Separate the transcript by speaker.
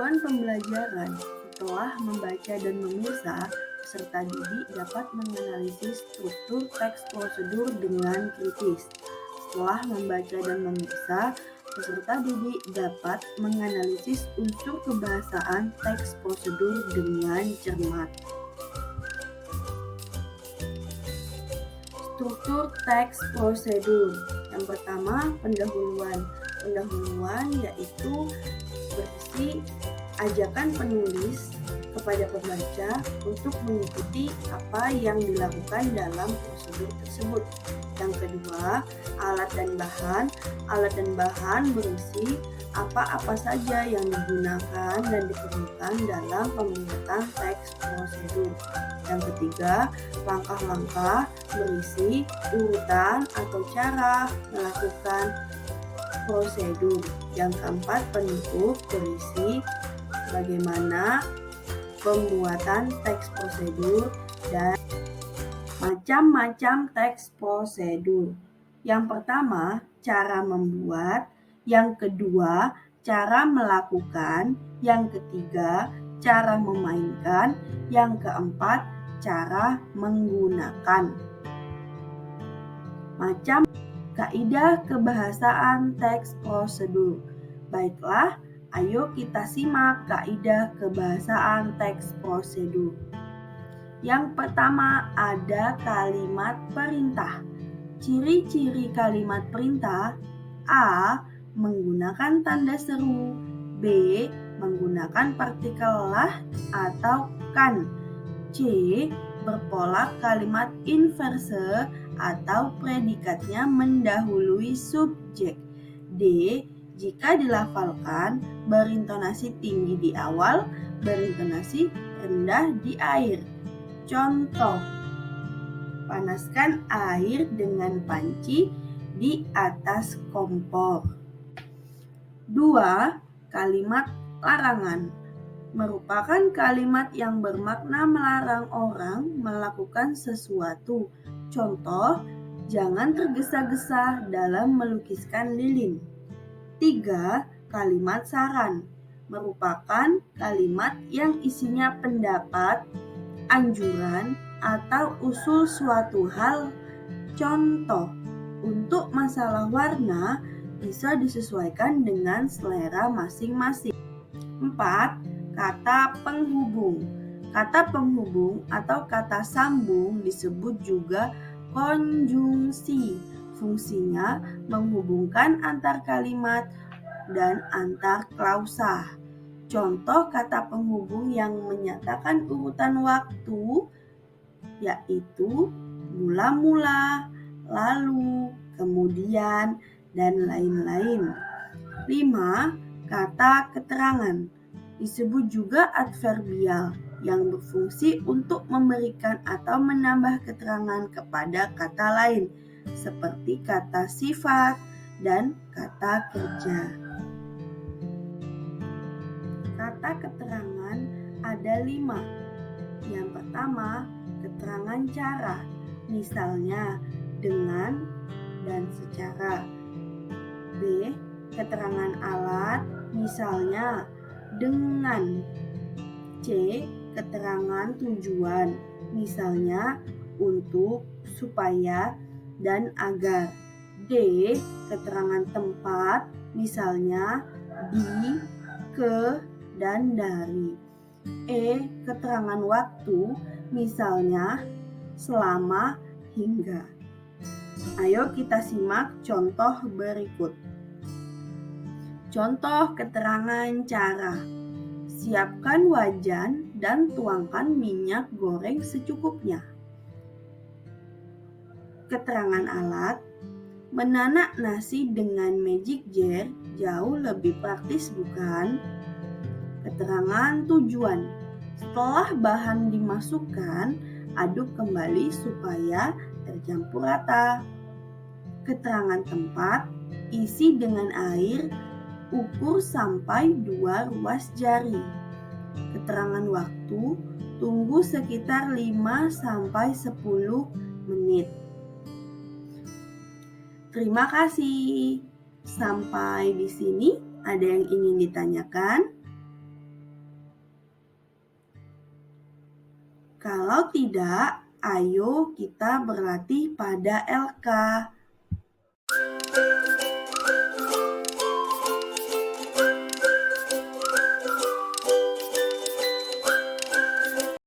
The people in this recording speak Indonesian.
Speaker 1: Tujuan pembelajaran. Setelah membaca dan memirsa, peserta didik dapat menganalisis struktur teks prosedur dengan kritis. Setelah membaca dan memirsa, peserta didik dapat menganalisis unsur kebahasaan teks prosedur dengan cermat. Struktur teks prosedur. Yang pertama, pendahuluan. Pendahuluan yaitu berisi ajakan penulis kepada pembaca untuk mengikuti apa yang dilakukan dalam prosedur tersebut. Yang kedua, alat dan bahan. Alat dan bahan berisi apa-apa saja yang digunakan dan diperlukan dalam pembuatan teks prosedur. Yang ketiga, langkah-langkah berisi urutan atau cara melakukan prosedur. Yang keempat, penutup berisi bagaimana pembuatan teks prosedur dan macam-macam teks prosedur. Yang pertama, cara membuat. Yang kedua, cara melakukan. Yang ketiga, cara memainkan. Yang keempat, cara menggunakan. Macam kaidah kebahasaan teks prosedur. Baiklah, ayo kita simak kaidah kebahasaan teks prosedur. Yang pertama, ada kalimat perintah. Ciri-ciri kalimat perintah: A. Menggunakan tanda seru. B. Menggunakan partikel lah atau kan. C. Berpola kalimat inverse atau predikatnya mendahului subjek. D. Jika dilafalkan, berintonasi tinggi di awal, berintonasi rendah di akhir. Contoh: panaskan air dengan panci di atas kompor. 2. Kalimat larangan merupakan kalimat yang bermakna melarang orang melakukan sesuatu. Contoh, jangan tergesa-gesa dalam melukiskan lilin. 3. Kalimat saran merupakan kalimat yang isinya pendapat, anjuran, atau usul suatu hal. Contoh, untuk masalah warna bisa disesuaikan dengan selera masing-masing. 4. Kata penghubung. Kata penghubung atau kata sambung disebut juga konjungsi. Fungsinya menghubungkan antar kalimat dan antar klausa. Contoh kata penghubung yang menyatakan urutan waktu yaitu mula-mula, lalu, kemudian, dan lain-lain. 5. Kata keterangan disebut juga adverbial yang berfungsi untuk memberikan atau menambah keterangan kepada kata lain seperti kata sifat dan kata kerja. Kata keterangan ada 5. Yang pertama, keterangan cara, misalnya dengan dan secara. B. Keterangan alat, misalnya dengan. C. Keterangan tujuan, misalnya untuk, supaya, dan agar. D. Keterangan tempat, misalnya di, ke, dan dari. E. Keterangan waktu, misalnya selama, hingga. Ayo kita simak contoh berikut. Contoh keterangan cara. Siapkan wajan dan tuangkan minyak goreng secukupnya. Keterangan alat. Menanak nasi dengan magic jar jauh lebih praktis, bukan? Keterangan tujuan. Setelah bahan dimasukkan, aduk kembali supaya tercampur rata. Keterangan tempat. Isi dengan air, ukur sampai 2 ruas jari. Keterangan waktu. Tunggu sekitar 5-10 menit. Terima kasih. Sampai di sini, ada yang ingin ditanyakan? Kalau tidak, ayo kita berlatih pada LK.